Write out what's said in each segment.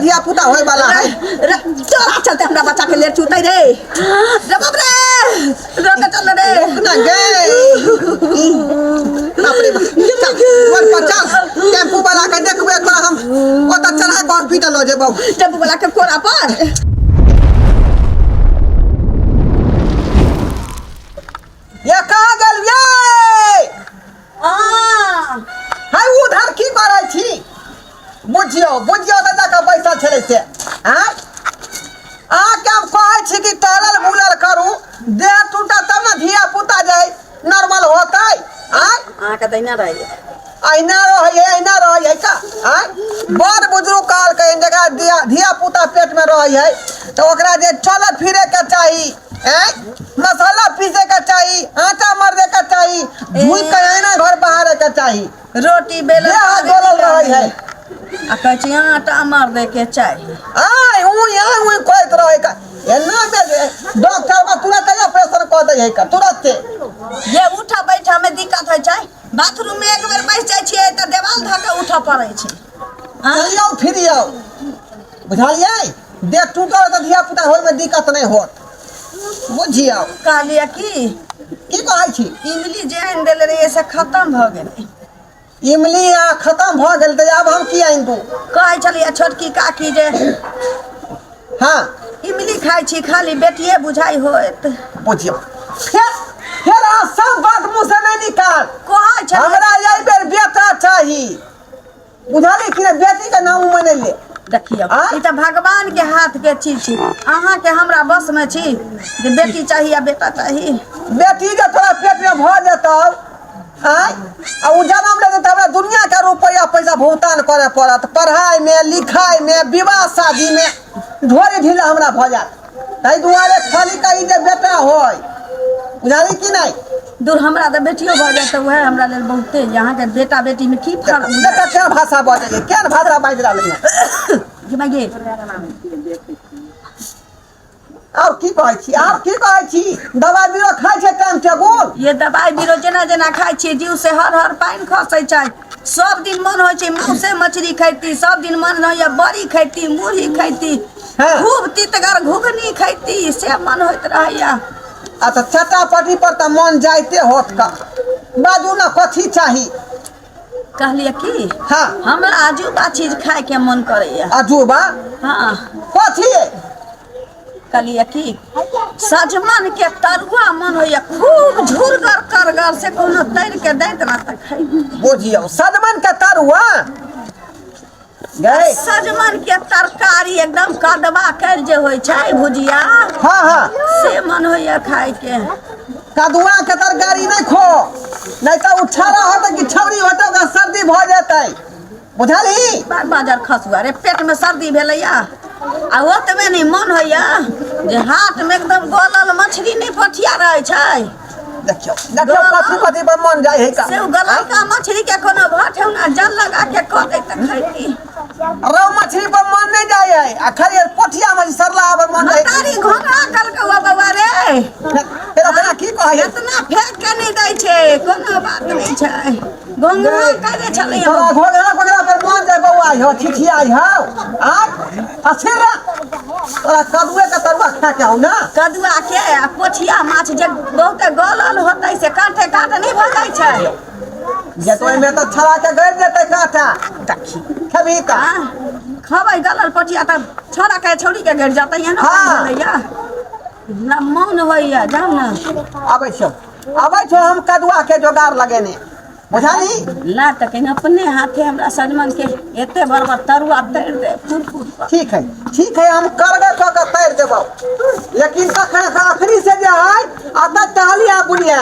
धिया पुता होय वाला है चल चलते हमरा बच्चा के ले चूतै रे बाप रे रोक चल रे ना गे बाप रे चल वन पर चल टेम्पू वाला के देखबे तो हम ओता चढ़ा के हॉस्पिटल हो जेबो टेम्पू वाला के कोरा पर ये कहां गेल ये हाय उधर की करै छी बुझियो त जाके पैसा छले से हां आ क्या कहै छी कि टरल बुलल करू देह टूटा तब ना धिया पुता जाय नॉर्मल होतै हां के दैना रही ऐना रहे का हां बड़ बुजुर्ग काल के जगह धिया पुता पेट में रहे है तो ओकरा जे चले फिरे के चाहिए मसाला पीसे के चाहिए आटा मरदे के चाहिए धुई के ऐना घर बाहर के चाहिए रोटी बेले बोलल रहे है आ कहै छी आटा मार दे के चाहिए आय ऊ कहत रहे का एना में डॉक्टर में तुरंत ऑपरेशन कर दे है का तुरंत ये उठा बैठा में दिक्कत होय छै बाथरूम में एक बेर बैठ जाय छियै त देवाल ध के उठा पड़ै छै चलियो फिरियो बुझलियै देह टूटल त धिया पुता होय में दिक्कत नहीं होत बुझियो कहलिए की कहै छी इमली जे आइन देले रे से खत्म भ गेलै इमली खत्म भ गेल त अब हम की आइन दू कहै छलिए छोटकी काकी जे हां इमली खाइ छी खाली बेटिए बुझाई होत बुझियो फिर सब बात मुंह से नहीं निकाल कहै छै हमरा यही बेर बेटा चाहिए बुझाली कि बेटी के नाम मने ले देखियो ई त भगवान के हाथ के चीज छी अहाँ के हमरा बस में छी जे बेटी चाहिए या बेटा चाहिए बेटी जे तोरा पेट में भ जेतौ आय आ उ जन्म ले त हमरा दुनिया के रुपया पैसा भुगतान करे पड़त पढ़ाई में लिखाई में विवाह शादी में ढोरी ढीला हमरा भ जात तै दुआरे खाली कही जे बेटा होय बुझाली कि नहीं दूर हमरा त बेटियो भ जात वह हमरा लेल बहुते यहाँ के बेटा बेटी में की फर्क बेटा क्या भाषा बाजे क्या भाषा बाज रहले है और की कहै छी दवाई बीरो खाइ छै टाइम टेबुल ये दवाई बीरो जेना जेना खाइ छी जीव से हर पानी खसै छै सब दिन मन होय छै मांसे मछली खैती सब दिन मन होय बड़ी खैती मुरही खैती खूब तितगर घुगनी खैती से मन होत रहैया अच्छा चटापटी पर त मन जाइते होत का बाजू ना कथी चाही कहलिए की हां हमरा अजूबा चीज खाए के मन करैया अजूबा हां कथी कहलिए की सजमन के तरुआ मन होया खूब झुरगर करगर से कोनो तैर के दैत ना त खाई बुझियो सजमन के तरुआ गए सजमन के तरकारी एकदम कदवा कर जे होय छै भुजिया हां से मन होया खाए के कदुआ के तरकारी नहीं खो नहीं तो उछाला होत कि छौरी होत का सर्दी भ जेतै बुझाली बाजार खसुआ रे पेट में सर्दी भेलैया आ ओतबे नहीं मन होया जे हाथ में एकदम गलल मछली नहीं पठिया रहे छै देखियो कथी पर मन जाय है का से गलल का मछली के कोनो भाठौना जल लगा के क दे त खैती रो मछली पर मन नहीं जाय है आ खाली पोठिया मछली सरला पर मन जाय तारी घोड़ा कर के बाबा रे फिर ओकरा की कहै इतना फेंक के नहीं दै छै कोनो बात नहीं छै घोंघा करे छले घोघरा पर मन जाय बौआ हो छिछिया हो आ अछेरा तोरा कदुए के तरुआ खा के हो ना कदुआ के आ पोठिया माछ जे बहुत गलल होतै से काटे नहीं भ जाय छै जे तो में तो छड़ा के गड़ देतै काटा देखी खबी का खबै गलल पोठिया त छड़ा के छोड़ी के गड़ जातै है ना ना मन होइया जाऊ ना आबै छो हम कदुआ के जोगाड़ लगेने बुझाली ला त कहीं अपने हाथे हमरा सजमन के एते बड़बड़ तरुआ तैर दे फूट ठीक है हम करबे क के तैर देबो लेकिन तखन आखरी से जे है आधा टहलिया बुनिया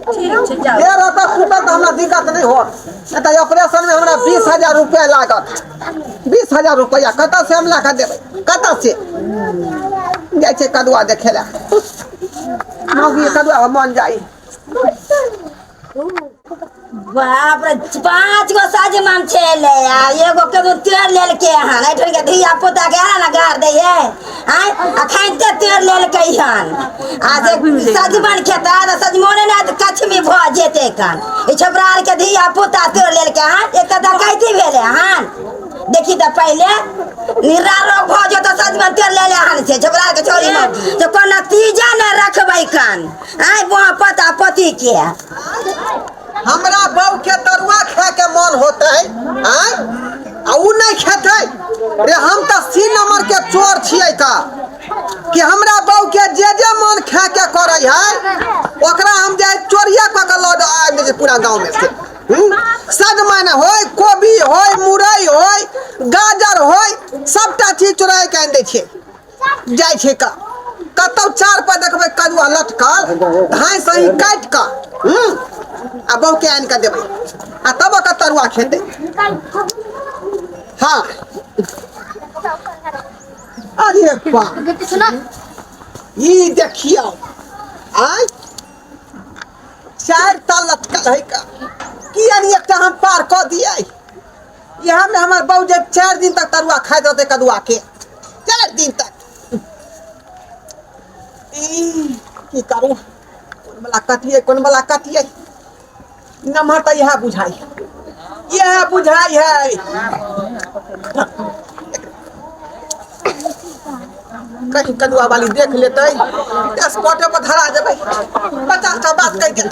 ठीक छै जाओ देर होता सुबह तो हमरा दिक्कत नहीं हो नहीं तो ऑपरेशन में हमरा 20,000 रुपया लागत 20,000 रुपया कत से हम ला के देबै कत से जाय छै कदुआ देखे ला मौगी कदुआ मन जाई बाप रे 5 गो सजमन छेले आ एगो के तेल लेल के हन एठन के धिया पुता के ना गार दे है आय आ खाइते तेल लेल के हन आ जे सजमन खेता त सजमने ना कछमी भ जेते कन ई छबरार के धिया पुता तेल लेल के हन एक त कहती भेले हन देखी तो पहले निरा रोग भ जो तो सच में तेल ले ले हन से झगड़ा के छोरी में तो कोन नतीजा न रखबै कान आय वहां पता पति के हमरा बहू के तरुआ खाए के मन होते आय आ उ नहीं खेते रे हम तो सी नंबर के चोर छियै का कि हमरा बहू के जे मन खाए के करे है ओकरा हम जे चोरिया क के लौट आबि जे पूरा गांव में से सजमन होय कोबी होय मुरई होय गाजर होय सबटा चीज चुराय के आनि दै छै जाय छै का कतौ चार पर देखबै कदुआ लटकल धान सही काट के आ बहू के आनि के देबै आ तब ओकर तरुआ खेतै हाँ अरे बाप ई देखियो आय चार ता लटकल है का कियानी एकटा हम पार क दिए यहाँ में हमार बहू जे 4 दिन तक तरुआ खाए देते कदुआ के 4 दिन तक की करूँ कौन वाला कटिए नमहर तो यह बुझाई है कहीं कदुआ वाली देख लेते स्पॉटे पर धरा देवे 50 का बात कह के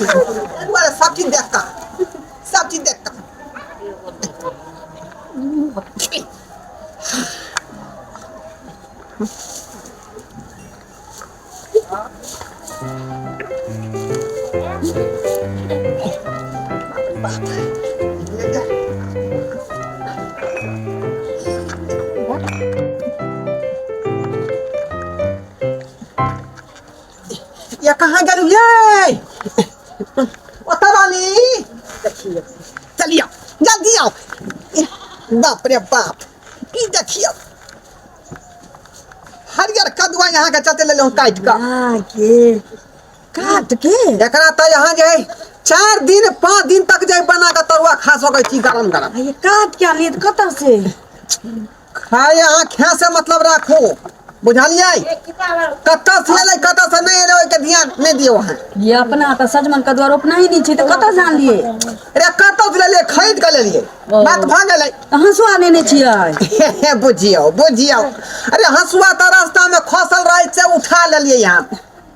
सब चीज देख का ये कहाँ गलू ये वाली चलिए जल्दी आओ बाप रे बाप की देखियो हरियर कदुआ यहाँ के चलते ले काट के एकरा तो यहाँ जे 4 दिन 5 दिन तक जे बना के तरुआ खा सकै छी गरम ये काट क्या लिए कतर से खाए आँखें से मतलब रखो बुझलिए कत्ता से ले कत्ता से नहीं ले के ध्यान नहीं दियो है ये अपना तो सजमन का द्वार अपना ही नहीं छी तो कत्ता जान लिए रे कत्ता से ले खरीद के ले लिए बात भ गेलै हंसुआ लेने छियै बुझियो अरे हंसुआ तो रास्ता में खसल रहे से उठा ले लिए यहाँ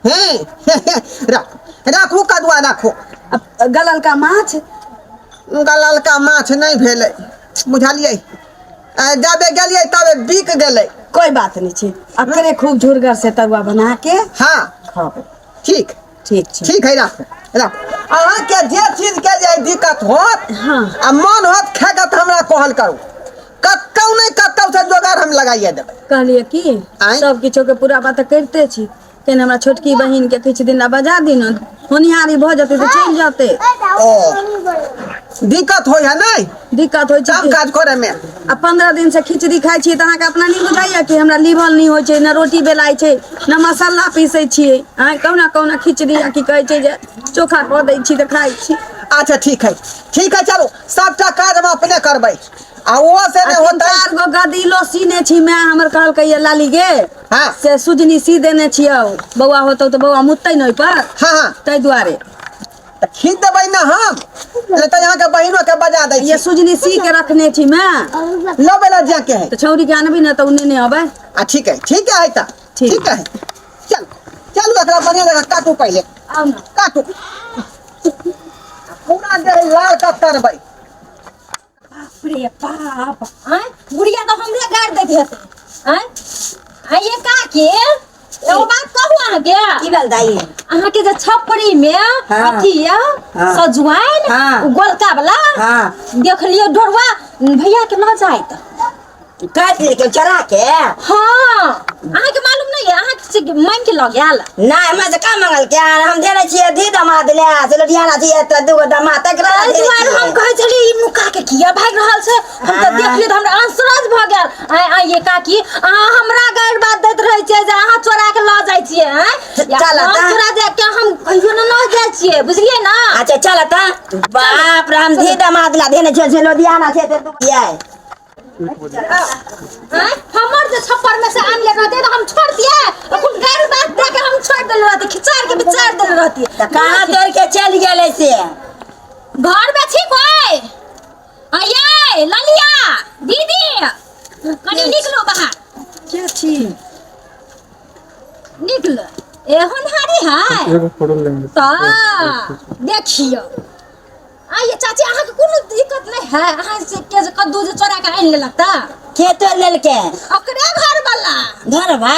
हे राखू कदुआ राखू गलल का माछ नहीं भेले बुझलिए जाबे गेलिए तबे बिक गेले कोई बात नहीं छी अकरे खूब झुरगर से तरुआ बना के हाँ खाओ ठीक है राख अहाँ के जे चीज के जे दिक्कत होत हाँ आ मन होत खाए के हमरा कहल करू कतौ नहीं कतौ से जोगाड़ हम लगाइए देबै कहलिए की सब किछो के पूरा बात करते छी केन हमरा छोटकी बहिन के किछ दिन बजा दिन होनिहारी भ जते तो चल जाते दिक्कत होय है नहीं दिक्कत होय सब काज करे में आ 15 दिन से खिचड़ी खाई छी त अहाँ के अपना नहीं बुझाइया कि हमरा लीवर नहीं होय छै न रोटी बेलाय छै न मसाला पीसै छियै आ कौना खिचड़ी आ की कहै छै जे चोखा क दै छी त खाई छी अच्छा ठीक है चलो सबटा काज हम अपने करबै आ वो से नहीं होता 4 गो गदीलो सीने छी मैं हमर कहल कहिए लाली गे हां से सुजनी सी देने छियो बौआ होतो तो बौआ मुत्तै नहीं पर हां तै दुआरे खींच देबै ना हम ले त यहां के बहिनो के बजा दै ये सुजनी सी के रखने छी मैं लो बेला जा के है तो छौरी के आनबी ना तो उन्ने नहीं आबे आ ठीक है त ठीक है चल एकरा बढ़िया जगह काटू पहले आओ ना काटू पूरा दे लाल का करबै रे बाप हैं बुढ़िया तो हमरे गाड़ देत हेते हैं ये का के एगो बात कहू अहाँ के की भेल दाई अहाँ के जे छपरी में अथी सजुआइन गोलका वाला देख लियो डोरवा भैया के न जाइत काट के चरा के हां अहाँ के मालूम नहीं है अहाँ के मन के लग गेल नहीं हमरा से का मंगल के हम देने छिए धी दामाद ले से लुधियाना छिए त दुगो दामाद तक रह हम कहै छली ई नुका के किया भाग रहल छै हम त देख लिए हमरा अंसराज भ गेल आ ये काकी अहाँ हमरा गाड़ बात दैत रहै छै जे अहाँ चोरा के ल जाय छिए हैं चल चोरा दे के हम कहियो न जाय छिए बुझलिए ना अच्छा चल त बाप रे हम धी दामाद ला देने छै लुधियाना छै त तू ये हमर जे छप्पर में से आन ले रहते तो हम छोड़ दिए अपन गाड़ी बात दे के हम छोड़ देले रहती खिचार के बिचार देले रहती कहां तोड़ के चल गेले से घर में छी कोई आये ललिया दीदी निकलो बाहर क्या चीज निकलो एहन हारी है एगो फोटो लेंगे तो देखियो ये चाची अहाँ के कोनो दिक्कत नहीं है अहाँ से के कद्दू जे चोरा के आइन लेलक त के तोड़ लेलके ओकरे घर वाला घरवा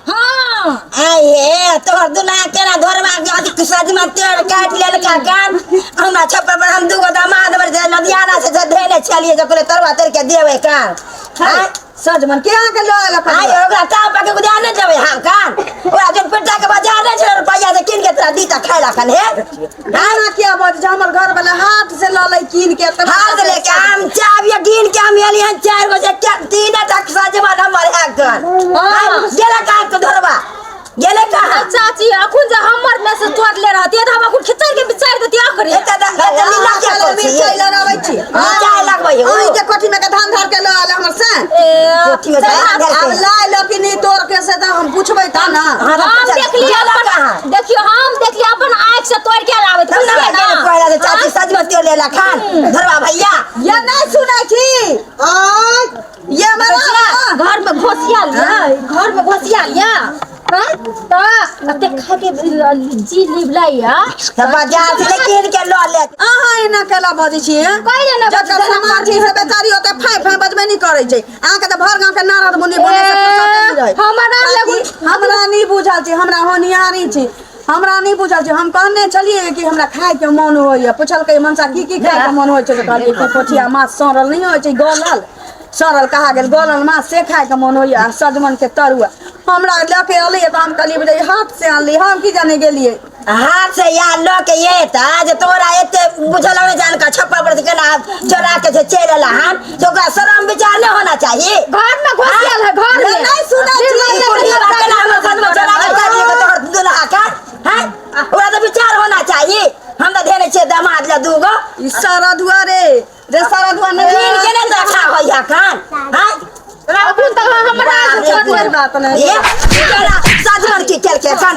हां आये तोहर दुल्हा केना घरवा के सजमा तेड़ काट लेलका कान हमरा छप्पर पर हम दूगो दामाद बर लदियाना से धैले छलिए जकरे तरवा तेड़ के देवे कान सजमन के यहाँ के लाल अपन आये ओकरा टाप के गुदिया नहीं देवे हम कान ओकरा जन पिटा के बाजार नहीं छे रुपया से किन के तोरा दीता खाइला कन हे गाना क्या बात जे हमर घर वाला हाथ से ललै कीन के त हाथ लेके हम चाबिया गिन के हम एली हन 4 बजे 3 तक सजमा नंबर है कान गेला कान के धरवा गेले कहां चाची अखुन जे हमर में से तोड़ ले रहती है त हम अखुन खिचड़ के बिचार देती आखरी लीला के मिर्चाई लगाबै छी चाय लगबै हो ओइ जे कोठी में के धान धर के लाल हमर से कोठी में धान धर के अब लाई लो कि नहीं तोड़ के से त हम पूछबै त ना हम देखलिए अपन देखियो हम देखलिए अपन आंख से तोड़ के लाबत ना कोइला से चाची सजमा तेल लेला खान धरवा भैया ये नहीं सुनै छी ये मेरा घर में घोसिया लिया घर में घोसिया लिया ते खा के जी लिबलाइया सब बाजार से किन के लो ले अहाँ एना केला बजै छी कइले न जकर समाज छी से बेचारी ओते फाय फाय बजबे नहीं करै छै अहाँ के त भर गांव के नारद मुनि बने से पता नहीं रहे हमरा नहीं बुझल छी हमरा होनियारी छी हमरा नहीं बुझल छी हम कहने चलिए कि हमरा खाए के मन होइए पूछल के मनसा की खाए के मन होय छै त कहलिए कि पोठिया माछ सड़ल नहीं होय छै गलल सड़ल कहा गेल गलल माछ से खाए के मन होइए सजमन के तरुआ हमरा लेके अलिए त हम कहलिए बे हाथ से आनली हम की जाने गेलिए हाथ से या लो के ये ता जे तोरा एते बुझल नहीं जान का छप्पर पर केना चोरा के से चलेला हम तो का शर्म विचार नहीं होना चाहिए घर में घोसियल है घर में नहीं सुनै छी केना हम सजमा चोरा के काटिए के तोहर दुल्हा का हैं ओरा तो विचार होना चाहिए हम तो धेने छे दामाद ला दूगो ई सारा दुआरे जे सारा दुआ नहीं किन के नहीं देखा होइया खान हैं अखुन तक हमरा से छोड़ बात नहीं ये केला सजमन की केल के कान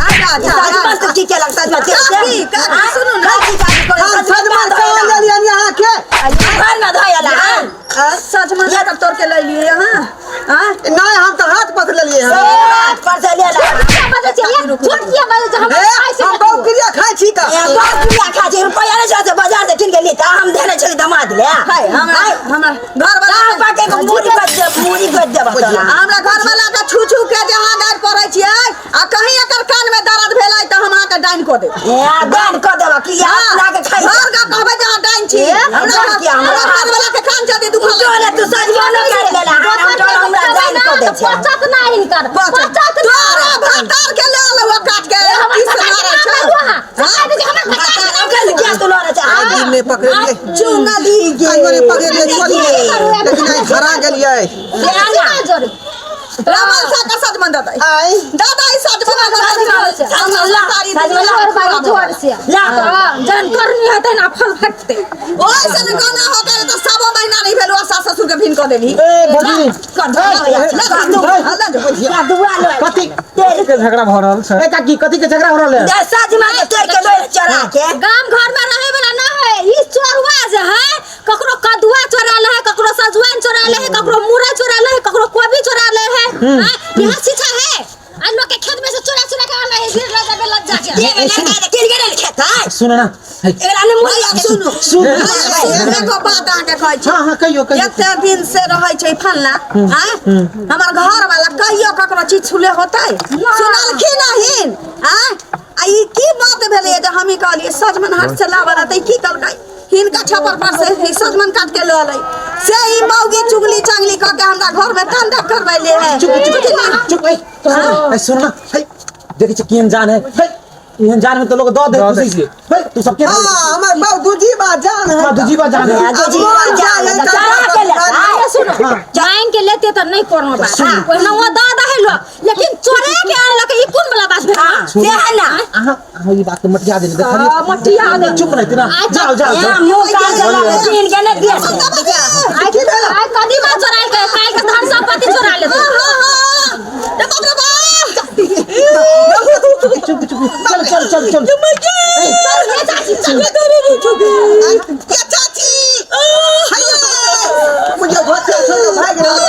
सजमन तो की केला सजमन तेल का सुनो ना सजमन कहाँ ले लिया यहाँ के घर में धोयला हम सजमन का तोड़ के ले लिए हां हां नहीं हम तो हाथ पकड़ ले लिए हैं हाथ पर से लेला बजे चाहिए छोड़ दिया बजे हम हम बहुत क्रिया खाए छी का ये बात किया खा जी रुपया नहीं जाते बाजार से किन के लिए ता हम देने चले दामाद ले हाय हमरा घर वाला पाके को मूड़ी कर दे बता हमरा घर वाला का छू छू के जहां गाड़ पड़ै छियै आ कहीं एकर कान में दर्द भेलै त हम अहाँ के डाइन को दे ए दान कर देबा कि अपना के खाई घर का कहबै जहां डाइन छी हमरा घर वाला के कान जदी दुखा ले तू सजमा न कर लेला हमरा दान कर दे छै पचत नहीं कर पचत तोरा भतार के ले लो काट के किस मारे क्या तू लड़े छै आज ने पकड़ लिए चुंगा दी गे आज ने पकड़ लिए छोड़िए लेकिन आई हरा गेलिए रामल सा का सजमन दादा आई दादा ई सजमन जोर से ला जन करनी है ना फल फटते ओए से न गाना हो गए तो सब महीना नहीं भेलो सास ससुर के भिन कर देली ए भौजी कर दे या दुआ लो कथी के झगड़ा भ रहल छै ए काकी कथी के झगड़ा हो रहल है सजमा के तोड़ के लोए चढ़ा के गांव घर में रहे वाला ना है ई चोरवा जे है ककरो कदुआ चोरा ले है ककरो सजवान चोरा ले है ककरो मुरा चोरा ले है ककरो कोबी चोरा ले है यह शिक्षा है आ लोग के खेत में से चोरा चोरा के आना है फिर लगा के लग जाके ये लगा किन के खेत है सुन ना एकरा ने मुड़ी सुनो एगो बात आके कहै छी हां हां कहियो एते दिन से रहै छै फलना हैं हमर घर वाला कहियो ककरो चीज छुले होतै सुनल की नहीं हैं आ ई की बात भेलै जे हम ई कहलिए सजमन हाथ से लावला त की करबै हिनका छपर पर से ही सजमन काट के ले लै से ई मौगी चुगली चांगली क के हमरा घर में ठंडा करबै ले है चुप ए सुन ना देखे छ केन जान है एहन जान में तो लोग दे खुशी से भाई तू सब के हां हमर बहुत दूजी बात जान है दूजी बात जान है दूजी बात जान है चढ़ा के ले सुनो जान के लेते तो नहीं कोनो बात कोई ना वो दादा है लो लेकिन चोरे के आन लके ई कोन वाला बात भेल से है ना हां ये बात मटिया दे देखा मटिया दे चुप रह तेरा जाओ जाओ मुंह काट के किन के ने दिया आई कदीमा चोराई के काई के धन संपत्ति चोरा ले देखो रे बा चुप चल चल चल चल चाची मुझे बहुत अच्छा भाग रहा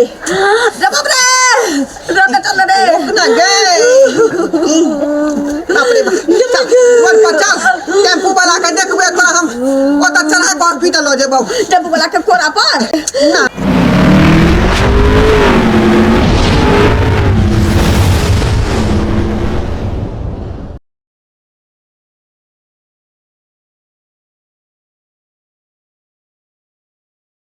बाप रे रोके चल रे ना गए बाप रे चल वन पर चल टेम्पू वाला के देखबे तो हम ओता चढ़ा के हॉस्पिटल हो जेबो टेम्पू वाला के कोरा पर ना